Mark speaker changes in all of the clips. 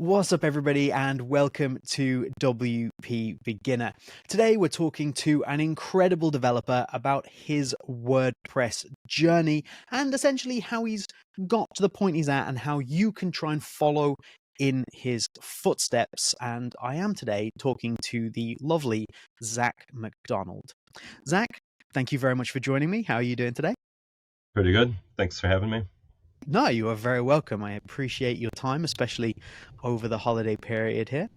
Speaker 1: What's up, everybody, and welcome to WP Beginner. Today, we're talking to an incredible developer about his WordPress journey and essentially how he's got to the point he's at and how you can try and follow in his footsteps. And I am today talking to the lovely Zac McDonald. Zac, thank you very much for joining me. How are you doing today?
Speaker 2: Pretty good. Thanks for having me.
Speaker 1: No, you are very welcome. I appreciate your time, especially over the holiday period here.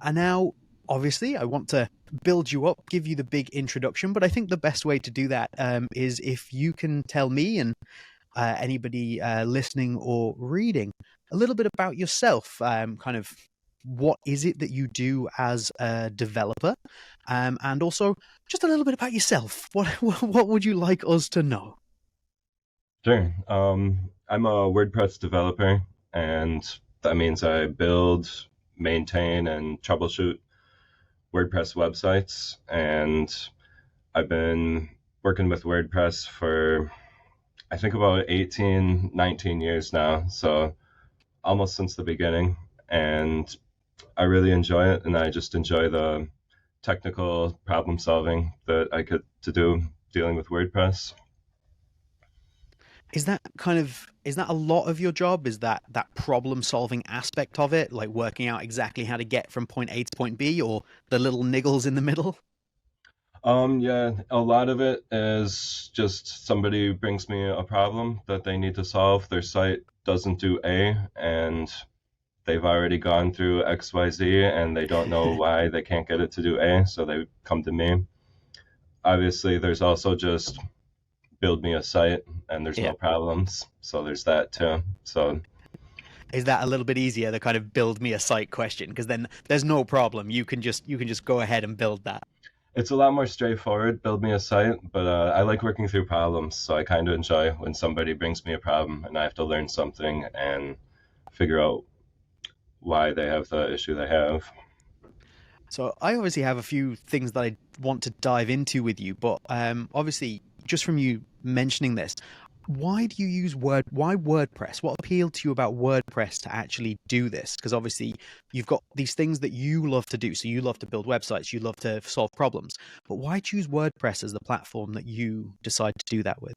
Speaker 1: And now, obviously, I want to build you up, give you the big introduction, but I think the best way to do that is if you can tell me and anybody listening or reading a little bit about yourself, kind of what is it that you do as a developer, and also just a little bit about yourself. What would you like us to know?
Speaker 2: Sure. I'm a WordPress developer, and that means I build, maintain, and troubleshoot WordPress websites. And I've been working with WordPress for, I think, about 18, 19 years now. So almost since the beginning. And I really enjoy it. And I just enjoy the technical problem solving that I get to do dealing with WordPress.
Speaker 1: Is that a lot of your job? Is that problem solving aspect of it, like working out exactly how to get from point A to point B, or the little niggles in the middle?
Speaker 2: Yeah, a lot of it is just somebody brings me a problem that they need to solve. Their site doesn't do A, and they've already gone through XYZ, and they don't know why they can't get it to do A, so they come to me. Obviously, there's also just build me a site and there's no problems, so there's that too. So
Speaker 1: is that a little bit easier, the kind of build me a site question, because then there's no problem, you can just go ahead and build that?
Speaker 2: It's a lot more straightforward, build me a site, but I like working through problems, so I kind of enjoy when somebody brings me a problem and I have to learn something and figure out why they have the issue they have.
Speaker 1: So I obviously have a few things that I want to dive into with you, but obviously, just from you mentioning this, why do you use why WordPress? What appealed to you about WordPress to actually do this? Because obviously you've got these things that you love to do. So you love to build websites, you love to solve problems, but why choose WordPress as the platform that you decide to do that with?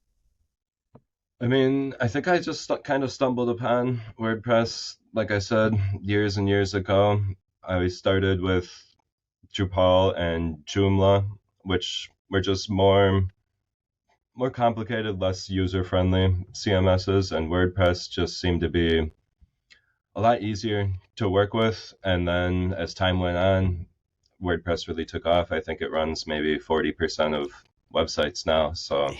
Speaker 2: I mean, I think I just kind of stumbled upon WordPress, like I said, years and years ago. I started with Jupal and Joomla, which were just more complicated, less user-friendly CMSs, and WordPress just seemed to be a lot easier to work with. And then as time went on, WordPress really took off. I think it runs maybe 40% of websites now, so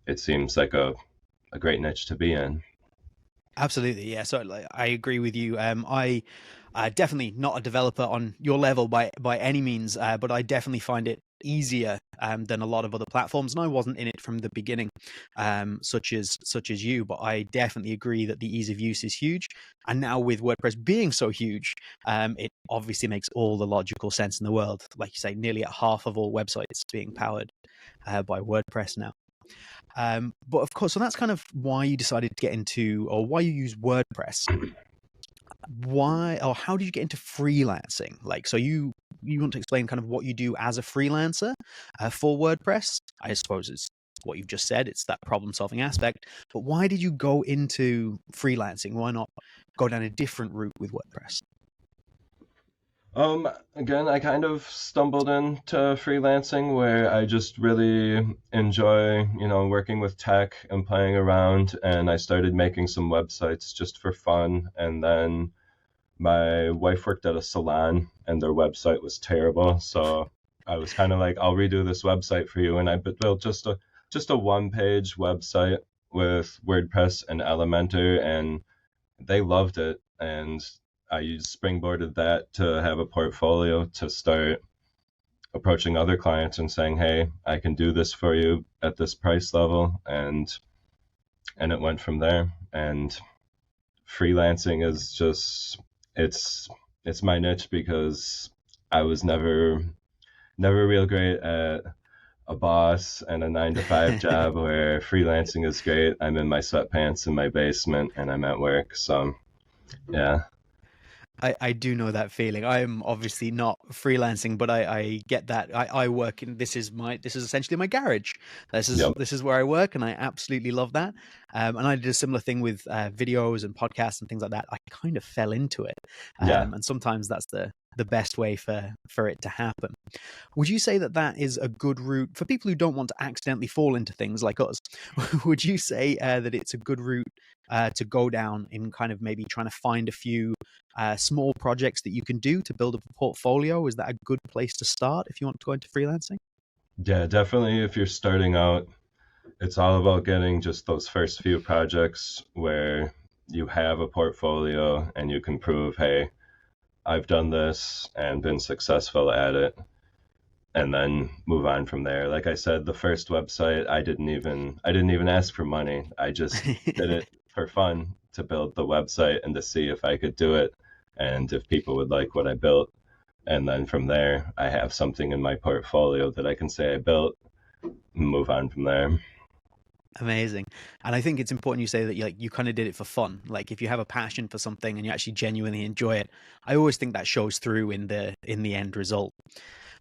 Speaker 2: it seems like a great niche to be in.
Speaker 1: Absolutely, yeah. So I agree with you. I definitely not a developer on your level by any means, but I definitely find it easier than a lot of other platforms, and I wasn't in it from the beginning, such as you. But I definitely agree that the ease of use is huge, and now with WordPress being so huge, it obviously makes all the logical sense in the world. Like you say, nearly at half of all websites being powered by WordPress now. But of course, so that's kind of why you decided to get into, or why you use WordPress. Why, or how did you get into freelancing? Like, so you want to explain kind of what you do as a freelancer for WordPress? I suppose it's what you've just said. It's that problem solving aspect. But why did you go into freelancing? Why not go down a different route with WordPress?
Speaker 2: Again, I kind of stumbled into freelancing where I just really enjoy, working with tech and playing around. And I started making some websites just for fun. And then my wife worked at a salon and their website was terrible. So I was kind of like, I'll redo this website for you. And I built just a one-page website with WordPress and Elementor, and they loved it. And I springboarded that to have a portfolio to start approaching other clients and saying, hey, I can do this for you at this price level. And it went from there. And freelancing is just, it's my niche because I was never real great at a boss and a 9-to-5 job, where freelancing is great. I'm in my sweatpants in my basement and I'm at work. So, yeah.
Speaker 1: I do know that feeling. I am obviously not freelancing, but I get that. I work in this is essentially my garage.
Speaker 2: Yep.
Speaker 1: This is where I work, and I absolutely love that. And I did a similar thing with videos and podcasts and things like that. I kind of fell into it,
Speaker 2: Yeah.
Speaker 1: and sometimes that's the best way for it to happen. Would you say that that is a good route for people who don't want to accidentally fall into things like us? Would you say that it's a good route to go down in kind of maybe trying to find a few small projects that you can do to build up a portfolio? Is that a good place to start if you want to go into freelancing?
Speaker 2: Yeah, definitely. If you're starting out, it's all about getting just those first few projects where you have a portfolio and you can prove, hey, I've done this and been successful at it, and then move on from there. Like I said, the first website, I didn't even ask for money. I just did it for fun to build the website and to see if I could do it and if people would like what I built. And then from there, I have something in my portfolio that I can say I built and move on from there.
Speaker 1: Amazing. And I think it's important you say that you kind of did it for fun. Like if you have a passion for something and you actually genuinely enjoy it, I always think that shows through in the end result.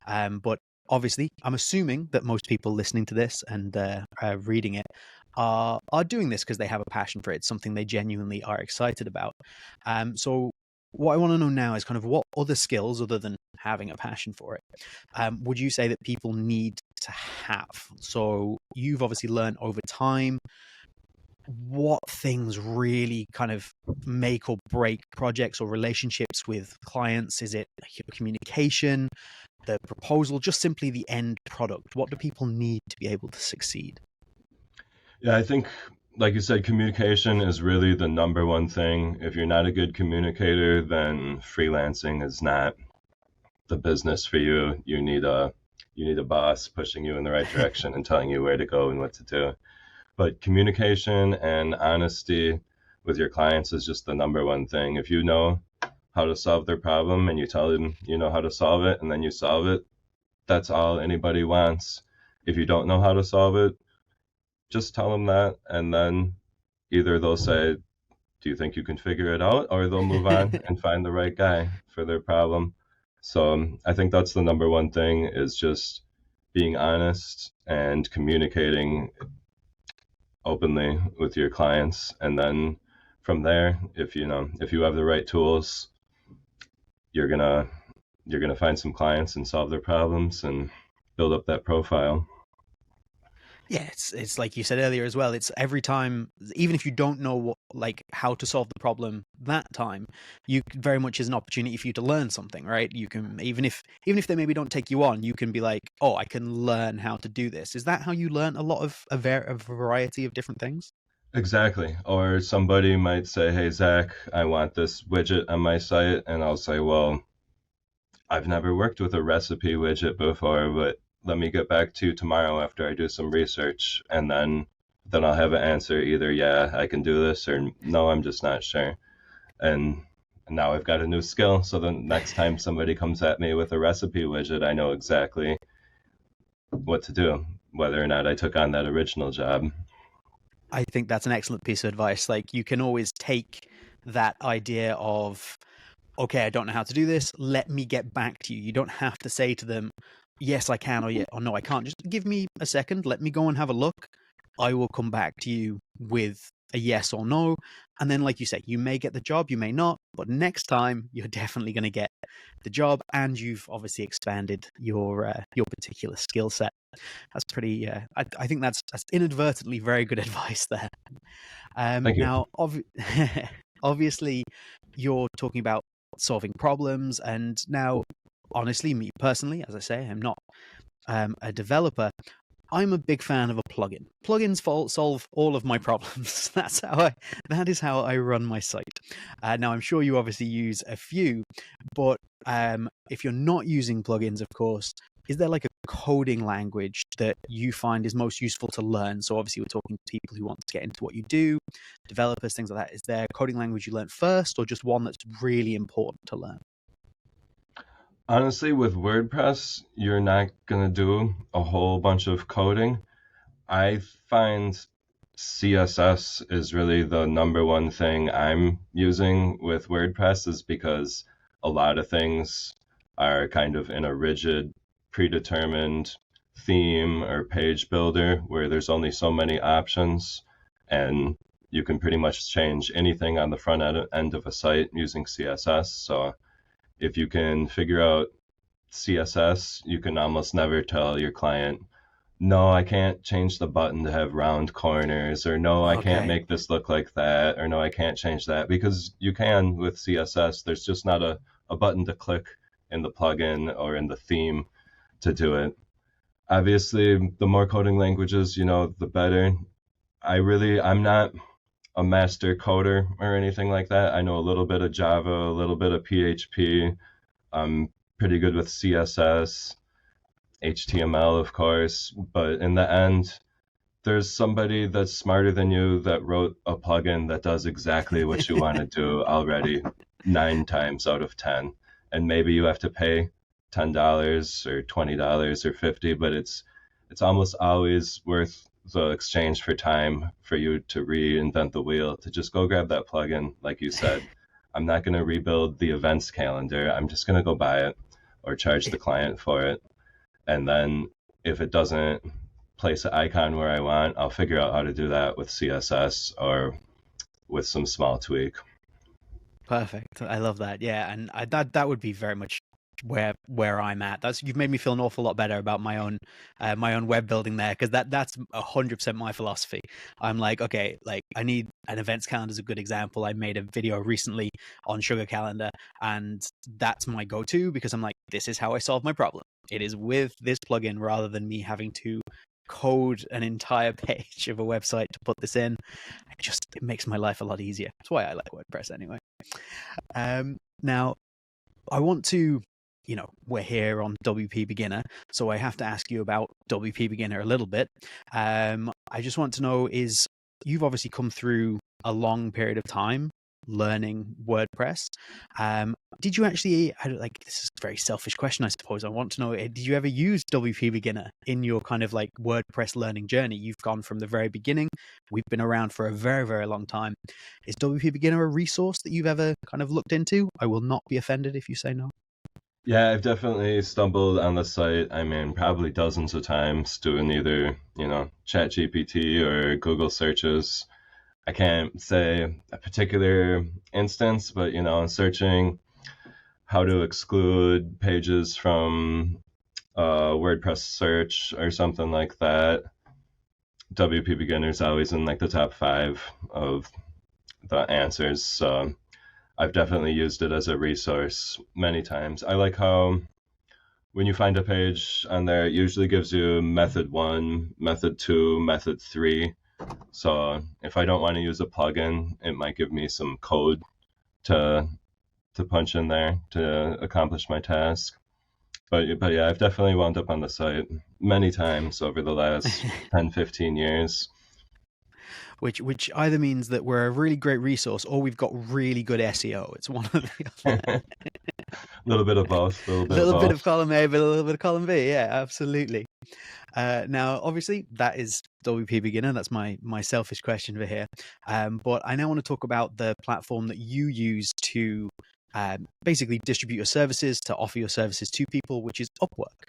Speaker 1: But obviously, I'm assuming that most people listening to this and reading it are doing this because they have a passion for it, something they genuinely are excited about. So what I want to know now is kind of what other skills, other than having a passion for it, would you say that people need to have? So you've obviously learned over time what things really kind of make or break projects or relationships with clients. Is it communication, the proposal, just simply the end product? What do people need to be able to succeed?
Speaker 2: Yeah, I think, like you said, communication is really the number one thing. If you're not a good communicator, then freelancing is not the business for you. You need a boss pushing you in the right direction and telling you where to go and what to do. But communication and honesty with your clients is just the number one thing. If you know how to solve their problem and you tell them you know how to solve it and then you solve it, that's all anybody wants. If you don't know how to solve it, just tell them that, and then either they'll say, do you think you can figure it out? Or they'll move on and find the right guy for their problem. So I think that's the number one thing, is just being honest and communicating openly with your clients. And then from there, if you have the right tools, you're gonna find some clients and solve their problems and build up that profile.
Speaker 1: Yeah, it's like you said earlier as well. It's every time, even if you don't know how to solve the problem that time, you very much is an opportunity for you to learn something, right? You can even if they maybe don't take you on, you can be like, oh, I can learn how to do this. Is that how you learn a lot of a variety of different things?
Speaker 2: Exactly. Or somebody might say, hey, Zach, I want this widget on my site. And I'll say, well, I've never worked with a recipe widget before, but let me get back to you tomorrow after I do some research. And then I'll have an answer, either, yeah, I can do this, or no, I'm just not sure. And now I've got a new skill. So the next time somebody comes at me with a recipe widget, I know exactly what to do, whether or not I took on that original job.
Speaker 1: I think that's an excellent piece of advice. Like you can always take that idea of, okay, I don't know how to do this. Let me get back to you. You don't have to say to them, yes, I can, or no, I can't. Just give me a second. Let me go and have a look. I will come back to you with a yes or no. And then, like you say, you may get the job, you may not, but next time you're definitely going to get the job, and you've obviously expanded your particular skill set. That's pretty. I think that's inadvertently very good advice there.
Speaker 2: Thank you.
Speaker 1: Now, obviously, you're talking about solving problems, and now, honestly, me personally, as I say, I'm not a developer. I'm a big fan of a plugin. Plugins solve all of my problems. That is how I run my site. Now, I'm sure you obviously use a few, but if you're not using plugins, of course, is there like a coding language that you find is most useful to learn? So obviously we're talking to people who want to get into what you do, developers, things like that. Is there a coding language you learn first, or just one that's really important to learn?
Speaker 2: Honestly, with WordPress, you're not going to do a whole bunch of coding. I find CSS is really the number one thing I'm using with WordPress, is because a lot of things are kind of in a rigid, predetermined theme or page builder where there's only so many options, and you can pretty much change anything on the front end of a site using CSS. So if you can figure out CSS, you can almost never tell your client, no, I can't change the button to have round corners, or no, I can't
Speaker 1: Okay.
Speaker 2: make this look like that, or no, I can't change that, because you can with CSS. There's just not a button to click in the plugin or in the theme to do it. Obviously, the more coding languages, the better. I'm not a master coder or anything like that. I know a little bit of Java, a little bit of PHP. I'm pretty good with CSS, HTML, of course, but in the end, there's somebody that's smarter than you that wrote a plugin that does exactly what you want to do already 9 times out of 10. And maybe you have to pay $10 or $20 or 50, but it's almost always worth the exchange for time for you to reinvent the wheel, to just go grab that plugin. Like you said, I'm not going to rebuild the events calendar. I'm just going to go buy it or charge the client for it. And then if it doesn't place an icon where I want, I'll figure out how to do that with CSS or with some small tweak.
Speaker 1: Perfect. I love that. Yeah, and that would be very much where I'm at. You've made me feel an awful lot better about my own web building there, because that's 100% my philosophy. I'm like, okay, like I need an events calendar is a good example. I made a video recently on Sugar Calendar, and that's my go-to because I'm like, this is how I solve my problem. It is with this plugin rather than me having to code an entire page of a website to put this in. It makes my life a lot easier. That's why I like WordPress anyway. Now, I want to, we're here on WP Beginner, so I have to ask you about WP Beginner a little bit. I just want to know you've obviously come through a long period of time learning WordPress. Did you actually, this is a very selfish question, I suppose. I want to know, did you ever use WP Beginner in your kind of like WordPress learning journey? You've gone from the very beginning. We've been around for a very, very long time. Is WP Beginner a resource that you've ever kind of looked into? I will not be offended if you say no.
Speaker 2: Yeah, I've definitely stumbled on the site. I mean, probably dozens of times doing either, ChatGPT or Google searches. I can't say a particular instance, but, searching how to exclude pages from WordPress search or something like that. WP Beginner is always in like the top 5 of the answers. So I've definitely used it as a resource many times. I like how when you find a page on there, it usually gives you method 1, method 2, method 3. So if I don't want to use a plugin, it might give me some code to punch in there to accomplish my task. But yeah, I've definitely wound up on the site many times over the last 10, 15 years.
Speaker 1: Which either means that we're a really great resource or we've got really good SEO. It's one of the other.
Speaker 2: A little bit of both. A
Speaker 1: little bit of column A, but a little bit of column B. Yeah, absolutely. Now, obviously, that is WP Beginner. That's my selfish question for here. But I now want to talk about the platform that you use to basically distribute your services, to offer your services to people, which is Upwork.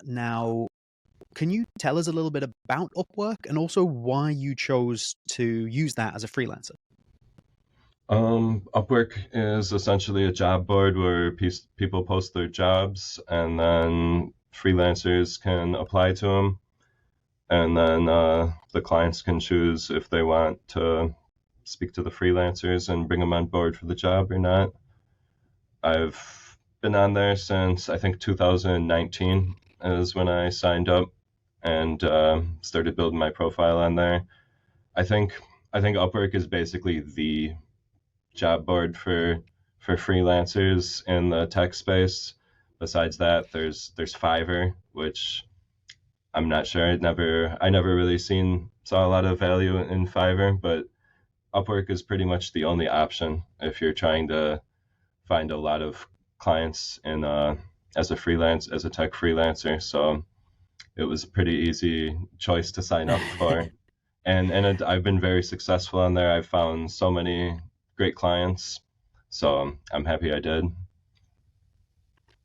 Speaker 1: Now, can you tell us a little bit about Upwork and also why you chose to use that as a freelancer?
Speaker 2: Upwork is essentially a job board where people post their jobs, and then freelancers can apply to them, and then the clients can choose if they want to speak to the freelancers and bring them on board for the job or not. I've been on there since I think 2019 is when I signed up and started building my profile on there. I think Upwork is basically the job board for freelancers in the tech space. Besides that, there's Fiverr, which I'm not sure. I never really saw a lot of value in Fiverr, but Upwork is pretty much the only option if you're trying to find a lot of clients in as a tech freelancer. So it was a pretty easy choice to sign up for. and I've been very successful on there. I've found so many great clients. So I'm happy I did.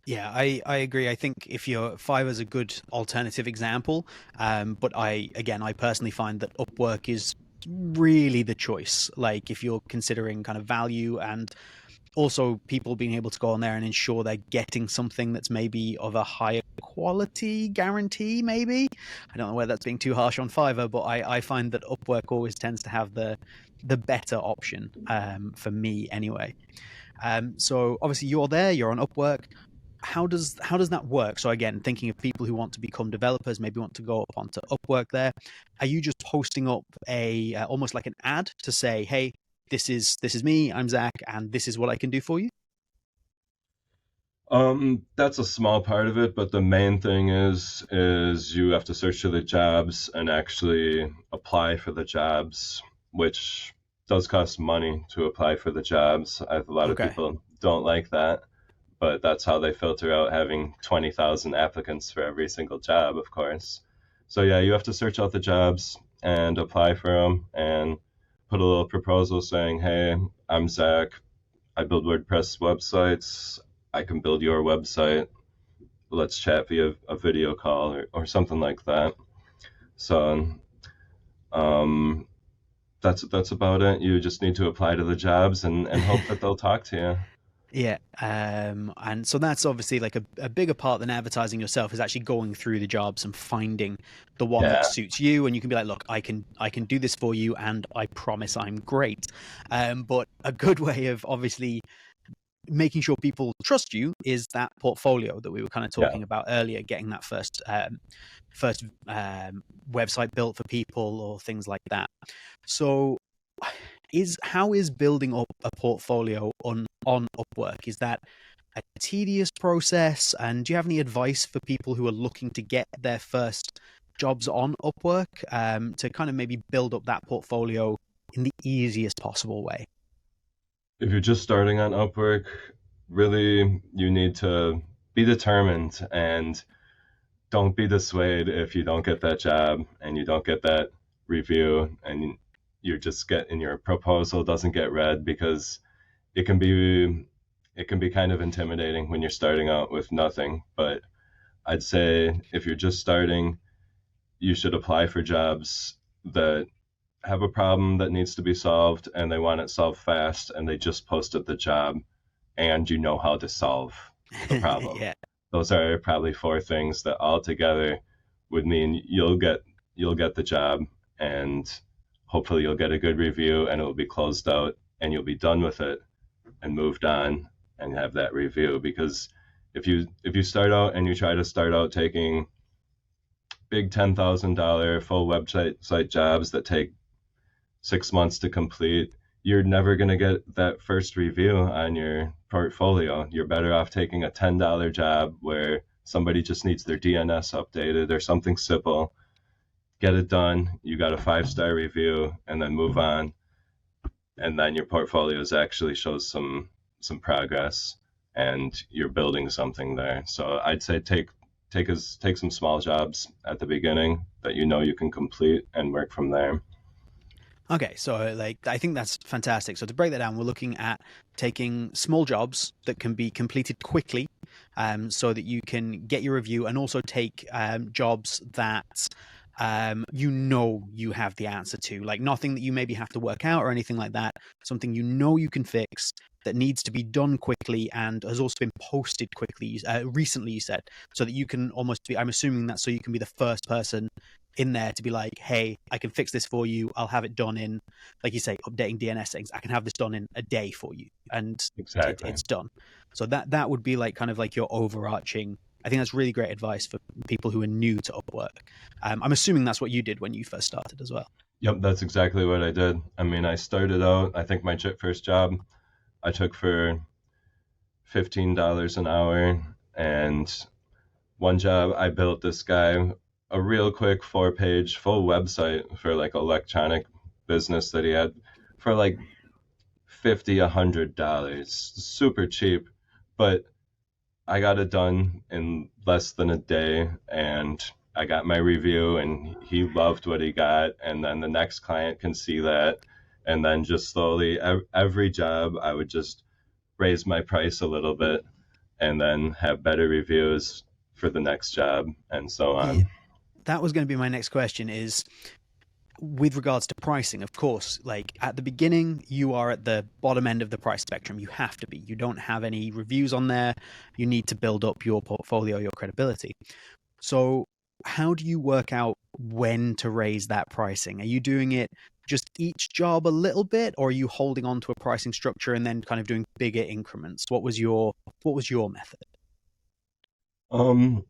Speaker 1: Yeah, I agree. I think if you're Fiverr's a good alternative example, but I personally find that Upwork is really the choice. Like if you're considering kind of value and also people being able to go on there and ensure they're getting something that's maybe of a higher quality guarantee, maybe. I don't know whether that's being too harsh on Fiverr, but I find that Upwork always tends to have the better option for me anyway. So obviously you're there, you're on Upwork. How does that work? So again, thinking of people who want to become developers, maybe want to go up onto Upwork there, are you just posting up a almost like an ad to say, hey, this is me, I'm Zach, and this is what I can do for you?
Speaker 2: That's a small part of it, but the main thing is you have to search for the jobs and actually apply for the jobs, which does cost money to apply for the jobs. A lot of
Speaker 1: Okay.
Speaker 2: people don't like that, but that's how they filter out having 20,000 applicants for every single job, of course. So yeah, you have to search out the jobs and apply for them and put a little proposal saying, "Hey, I'm Zach. I build WordPress websites. I can build your website. Let's chat via a video call or something like that." So um, that's about it. You just need to apply to the jobs and hope that they'll talk to you.
Speaker 1: Yeah, and so that's obviously like a bigger part than advertising yourself is actually going through the jobs and finding the one that
Speaker 2: Yeah,
Speaker 1: suits you, and you can be like, look, I can do this for you, and I promise I'm great. But a good way of obviously making sure people trust you is that portfolio that we were kind of
Speaker 2: yeah.
Speaker 1: talking about earlier, getting that first website built for people or things like that. So is how is building up a portfolio on Upwork? Is that a tedious process? And do you have any advice for people who are looking to get their first jobs on Upwork, to kind of maybe build up that portfolio in the easiest possible way?
Speaker 2: If you're just starting on Upwork, really you need to be determined and don't be dissuaded if you don't get that job and you don't get that review and you're just getting your proposal doesn't get read, because it can be it can be kind of intimidating when you're starting out with nothing. But I'd say if you're just starting, you should apply for jobs that have a problem that needs to be solved and they want it solved fast and they just posted the job and you know how to solve the problem.
Speaker 1: Yeah.
Speaker 2: Those are probably four things that all together would mean you'll get the job, and hopefully you'll get a good review and it will be closed out and you'll be done with it and moved on and have that review. Because if you start out and you try to start out taking big $10,000 full website site jobs that take 6 months to complete, you're never going to get that first review on your portfolio. You're better off taking a $10 job where somebody just needs their DNS updated or something simple. Get it done. You got a 5-star review, and then move on. And then your portfolios actually shows some progress, and you're building something there. So I'd say take some small jobs at the beginning that you know you can complete and work from there.
Speaker 1: Okay, so like I think that's fantastic. So to break that down, we're looking at taking small jobs that can be completed quickly, so that you can get your review, and also take jobs that you know you have the answer to, like nothing that you maybe have to work out or anything like that. Something you know you can fix that needs to be done quickly and has also been posted quickly recently. You said so that you can almost be. I'm assuming that so you can be the first person in there to be like, hey, I can fix this for you. I'll have it done in, like you say, updating DNS settings. I can have this done in a day for you, and
Speaker 2: Exactly.
Speaker 1: it's done. So that would be like kind of like your overarching. I think that's really great advice for people who are new to Upwork. I'm assuming that's what you did when you first started as well.
Speaker 2: Yep, that's exactly what I did. I mean, I started out, I think my first job I took for $15 an hour. And one job I built this guy a real quick 4-page full website for like electronic business that he had for like 50, $100. Super cheap. But I got it done in less than a day, and I got my review and he loved what he got. And then the next client can see that. And then just slowly, every job I would just raise my price a little bit and then have better reviews for the next job and so
Speaker 1: Yeah,
Speaker 2: on.
Speaker 1: that was going to be my next question is with regards to pricing, of course, like at the beginning, you are at the bottom end of the price spectrum. You have to be. You don't have any reviews on there. You need to build up your portfolio, your credibility. So, how do you work out when to raise that pricing? Are you doing it just each job a little bit, or are you holding on to a pricing structure and then kind of doing bigger increments? What was your method?
Speaker 2: Um,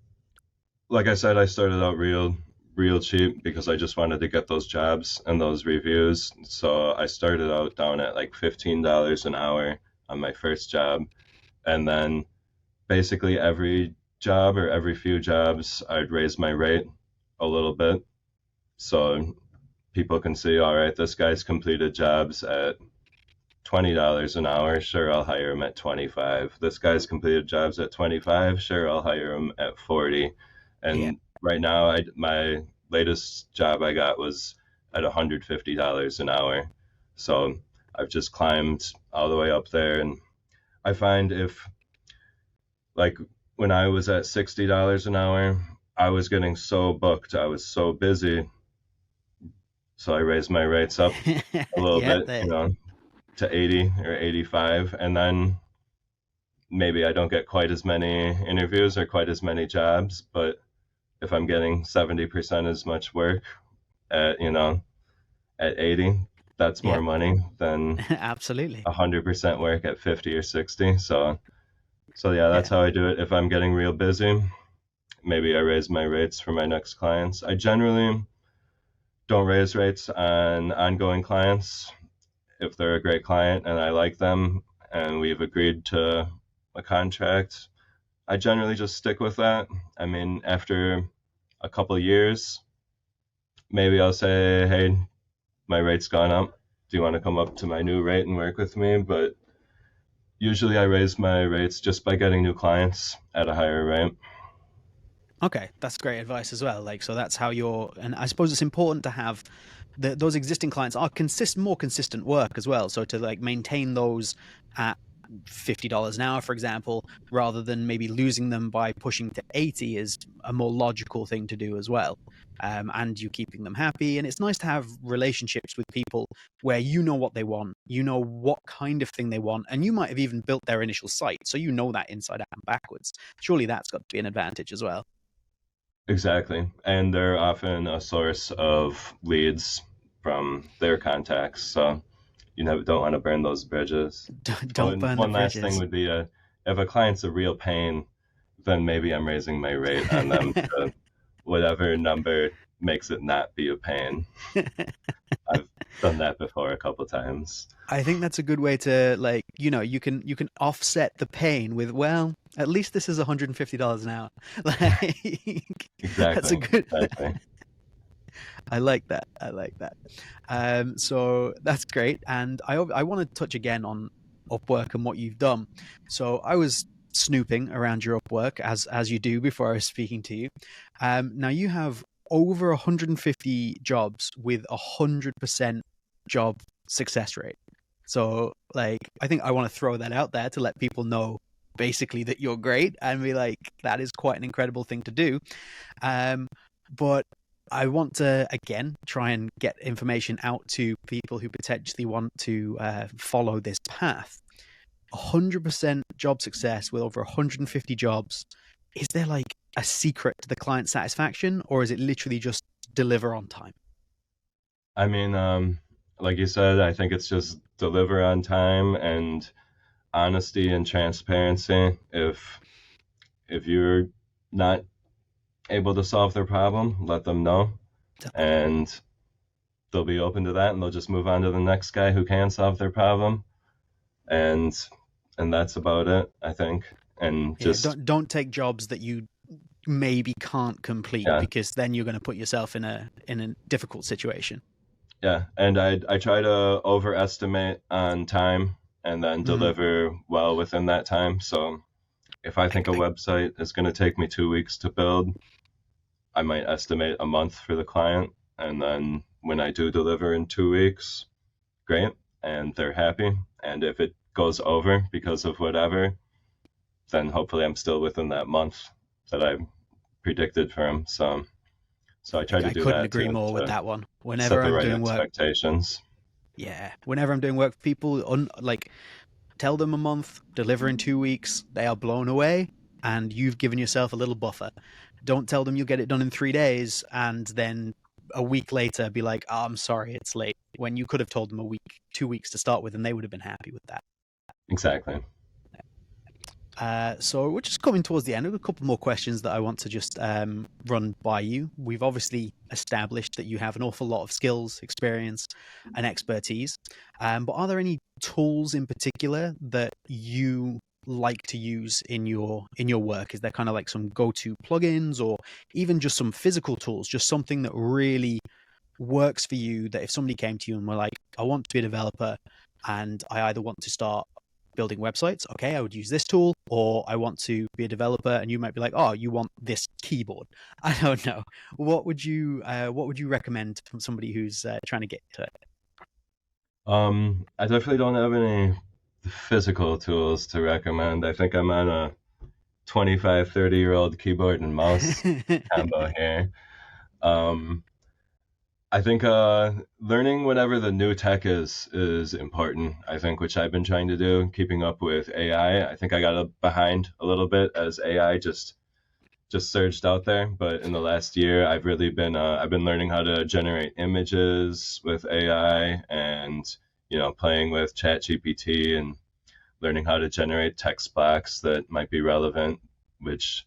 Speaker 2: like I said, I started out real cheap because I just wanted to get those jobs and those reviews. So I started out down at like $15 an hour on my first job. And then basically every job or every few jobs, I'd raise my rate a little bit. So people can see, all right, this guy's completed jobs at $20 an hour. Sure, I'll hire him at 25. This guy's completed jobs at 25. Sure, I'll hire him at 40.
Speaker 1: Yeah.
Speaker 2: And right now, my latest job I got was at $150 an hour. So I've just climbed all the way up there. And I find if, like, when I was at $60 an hour, I was getting so booked. I was so busy. So I raised my rates up a little bit, to 80 or 85. And then maybe I don't get quite as many interviews or quite as many jobs, but if I'm getting 70% as much work at, at 80, that's more money than
Speaker 1: Absolutely
Speaker 2: 100% work at 50 or 60. So yeah, that's how I do it. If I'm getting real busy, maybe I raise my rates for my next clients. I generally don't raise rates on ongoing clients. If they're a great client and I like them and we've agreed to a contract, I generally just stick with that. I mean, after a couple of years, maybe I'll say, hey, my rate's gone up. Do you want to come up to my new rate and work with me? But usually I raise my rates just by getting new clients at a higher rate.
Speaker 1: Okay, that's great advice as well. Like, so that's how and I suppose it's important to have those existing clients are more consistent work as well. So to like maintain those at $50 an hour, for example, rather than maybe losing them by pushing to 80 is a more logical thing to do as well. And you keeping them happy. And it's nice to have relationships with people where you know what they want, you know what kind of thing they want, and you might have even built their initial site. So you know that inside out and backwards. Surely that's got to be an advantage as well.
Speaker 2: Exactly. And they're often a source of leads from their contacts. So you don't want to burn those bridges.
Speaker 1: Don't burn
Speaker 2: one
Speaker 1: the bridges.
Speaker 2: last thing would be if a client's a real pain, then maybe I'm raising my rate on them to whatever number makes it not be a pain. I've done that before a couple times.
Speaker 1: I think that's a good way to you can offset the pain with, well, at least this is $150 an hour.
Speaker 2: Exactly.
Speaker 1: That's a good.
Speaker 2: Exactly.
Speaker 1: I like that. So that's great. And I want to touch again on Upwork and what you've done. So I was snooping around your Upwork as you do before I was speaking to you. Now you have over 150 jobs with 100% job success rate. So like, I think I want to throw that out there to let people know basically that you're great and be like, that is quite an incredible thing to do. But I want to, again, try and get information out to people who potentially want to follow this path. 100% job success with over 150 jobs. Is there like a secret to the client satisfaction, or is it literally just deliver on time?
Speaker 2: I mean, like you said, I think it's just deliver on time and honesty and transparency. If you're not able to solve their problem, let them know, and they'll be open to that, and they'll just move on to the next guy who can solve their problem, and that's about it, I think. And just
Speaker 1: don't take jobs that you maybe can't complete, because then you're going to put yourself in a difficult situation.
Speaker 2: Yeah, and I try to overestimate on time and then deliver well within that time. So if I think a website is going to take me 2 weeks to build, I might estimate a month for the client. And then when I do deliver in 2 weeks, great, and they're happy. And if it goes over because of whatever, then hopefully I'm still within that month that I predicted for him. So I try to
Speaker 1: I
Speaker 2: do
Speaker 1: couldn't
Speaker 2: that
Speaker 1: agree more with
Speaker 2: to
Speaker 1: that one.
Speaker 2: set
Speaker 1: Whenever
Speaker 2: the
Speaker 1: I'm
Speaker 2: right
Speaker 1: doing work,
Speaker 2: expectations.
Speaker 1: yeah, whenever I'm doing work for people, like tell them a month, deliver in 2 weeks, they are blown away, and you've given yourself a little buffer. Don't tell them you'll get it done in 3 days, and then a week later be like, oh, I'm sorry, it's late. When you could have told them a week, 2 weeks to start with, and they would have been happy with that.
Speaker 2: Exactly.
Speaker 1: So we're just coming towards the end. I have a couple more questions that I want to just run by you. We've obviously established that you have an awful lot of skills, experience, and expertise. But are there any tools in particular that you like to use in your work? Is there kind of like some go-to plugins, or even just some physical tools, just something that really works for you, that if somebody came to you and were like, I want to be a developer and I either want to start building websites, okay, I would use this tool, or I want to be a developer, and you might be like, oh, you want this keyboard. I don't know. What would you recommend from somebody who's trying to get to it?
Speaker 2: I definitely don't have any physical tools to recommend. I think I'm on a 25, 30-year-old keyboard and mouse combo here. I think learning whatever the new tech is important, I think, which I've been trying to do, keeping up with AI. I think I got behind a little bit as AI just surged out there. But in the last year, I've really been I've been learning how to generate images with AI, and playing with ChatGPT and learning how to generate text blocks that might be relevant, which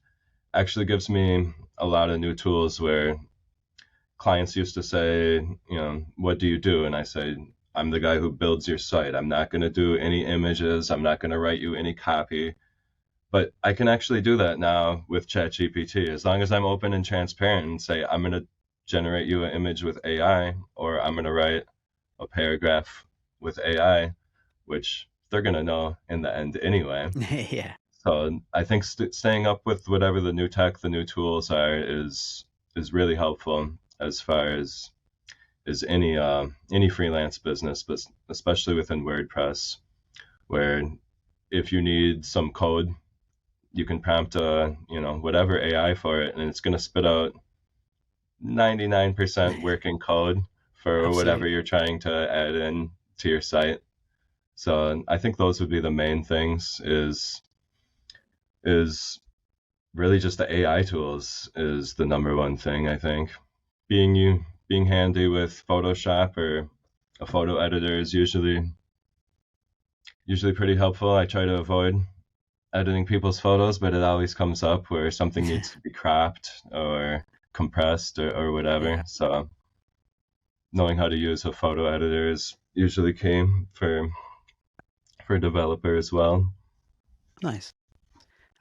Speaker 2: actually gives me a lot of new tools where clients used to say, what do you do? And I say, I'm the guy who builds your site. I'm not going to do any images. I'm not going to write you any copy. But I can actually do that now with ChatGPT, as long as I'm open and transparent and say, I'm going to generate you an image with AI, or I'm going to write a paragraph with AI, which they're going to know in the end anyway.
Speaker 1: Yeah.
Speaker 2: So I think staying up with whatever the new tech, the new tools are is really helpful as far as any freelance business, but especially within WordPress, where if you need some code, you can prompt whatever AI for it, and it's going to spit out 99% working code for
Speaker 1: Absolutely.
Speaker 2: whatever you're trying to add in to your site. So I think those would be the main things. Is really just the AI tools is the number one thing, I think. Being handy with Photoshop or a photo editor is usually pretty helpful. I try to avoid editing people's photos, but it always comes up where something needs to be cropped or compressed or whatever. Yeah. So knowing how to use a photo editor is usually key for a developer as well.
Speaker 1: Nice.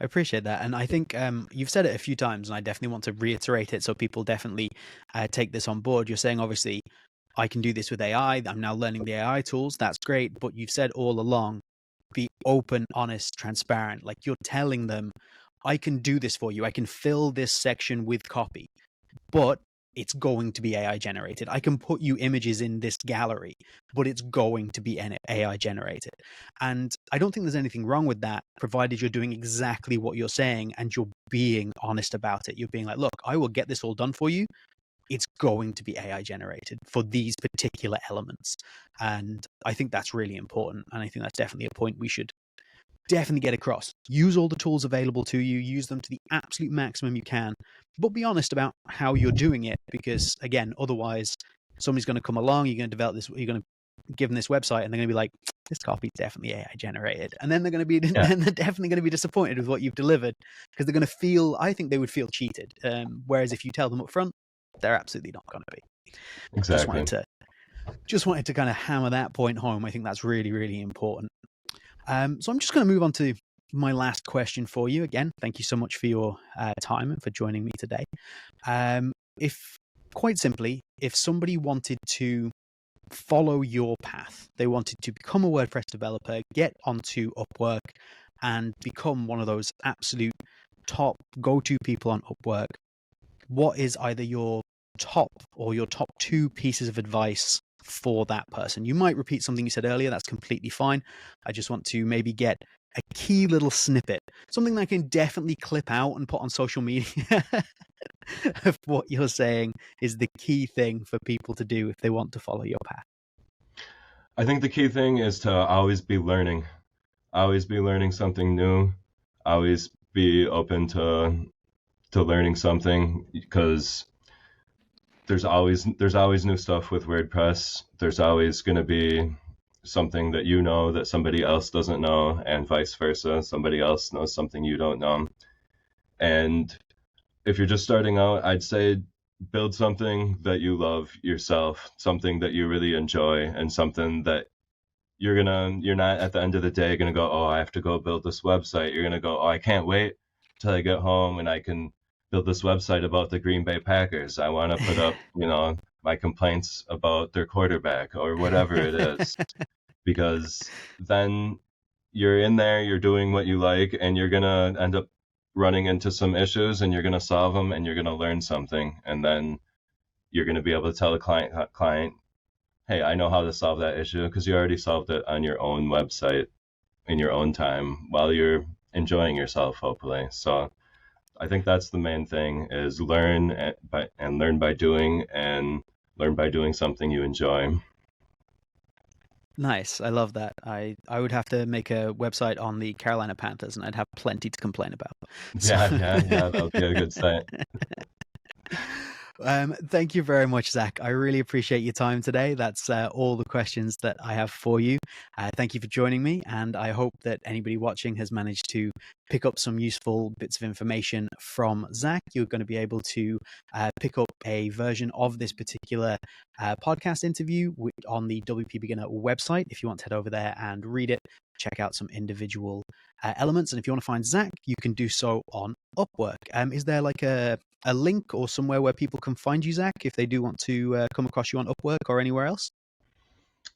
Speaker 1: I appreciate that. And I think you've said it a few times, and I definitely want to reiterate it so people definitely take this on board. You're saying, obviously, I can do this with AI. I'm now learning the AI tools. That's great. But you've said all along, be open, honest, transparent. Like, you're telling them, I can do this for you. I can fill this section with copy, but it's going to be AI generated. I can put you images in this gallery, but it's going to be AI generated. And I don't think there's anything wrong with that, provided you're doing exactly what you're saying and you're being honest about it. You're being like, look, I will get this all done for you. It's going to be AI generated for these particular elements. And I think that's really important. And I think that's definitely a point we should definitely get across. Use all the tools available to you, use them to the absolute maximum you can, but be honest about how you're doing it, because again, otherwise somebody's going to come along, you're going to develop this, you're going to give them this website, and they're going to be like, this copy is definitely AI generated. And then they're going to be, then they're definitely going to be disappointed with what you've delivered, because they're going to feel, I think they would feel cheated. Whereas if you tell them up front, they're absolutely not going to be.
Speaker 2: Exactly.
Speaker 1: Just wanted to kind of hammer that point home. I think that's really, really important. So I'm just going to move on to my last question for you. Again, thank you so much for your time and for joining me today. Quite simply, if somebody wanted to follow your path, they wanted to become a WordPress developer, get onto Upwork, and become one of those absolute top go-to people on Upwork, what is either your top or your top two pieces of advice for that person. You might repeat something you said earlier. That's completely fine. I just want to maybe get a key little snippet, something that I can definitely clip out and put on social media of what you're saying is the key thing for people to do if they want to follow your path.
Speaker 2: I think the key thing is to always be learning something new, always be open to learning something, because there's always new stuff with WordPress. There's always going to be something that you know that somebody else doesn't know, and vice versa. Somebody else knows something you don't know. And if you're just starting out, I'd say build something that you love yourself, something that you really enjoy, and something that you're not at the end of the day gonna go, oh, I have to go build this website. You're gonna go, oh, I can't wait till I get home and I can build this website about the Green Bay Packers. I want to put up, my complaints about their quarterback or whatever it is, because then you're in there, you're doing what you like, and you're gonna end up running into some issues, and you're gonna solve them, and you're gonna learn something, and then you're gonna be able to tell the client, hey, I know how to solve that issue, because you already solved it on your own website in your own time while you're enjoying yourself, hopefully. So I think that's the main thing, is learn by doing, and learn by doing something you enjoy.
Speaker 1: Nice. I love that. I would have to make a website on the Carolina Panthers and I'd have plenty to complain about.
Speaker 2: Yeah, that would be a good site.
Speaker 1: Thank you very much, Zach. I really appreciate your time today. That's all the questions that I have for you. Thank you for joining me, and I hope that anybody watching has managed to pick up some useful bits of information from Zach. You're going to be able to pick up a version of this particular podcast interview on the WP Beginner website if you want to head over there and read it, check out some individual elements. And if you want to find Zach, you can do so on Upwork. Is there like a link or somewhere where people can find you, Zach, if they do want to come across you on Upwork or anywhere else?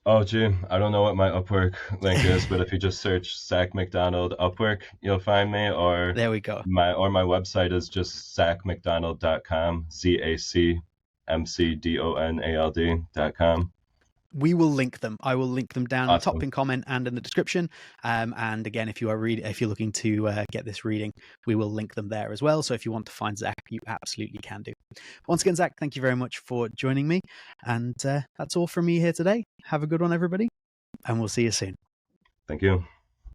Speaker 2: Oh, gee, I don't know what my Upwork link is, but if you just search Zac McDonald Upwork, you'll find me. Or
Speaker 1: there we go.
Speaker 2: My website is just zacmcdonald.com, ZACMCDONALD.com.
Speaker 1: We will link them. I will link them down in the top
Speaker 2: Awesome.
Speaker 1: pin comment and in the description. And again, if you're looking to get this reading, we will link them there as well. So if you want to find Zach, you absolutely can do. Once again, Zach, thank you very much for joining me. And that's all from me here today. Have a good one, everybody. And we'll see you soon.
Speaker 2: Thank you.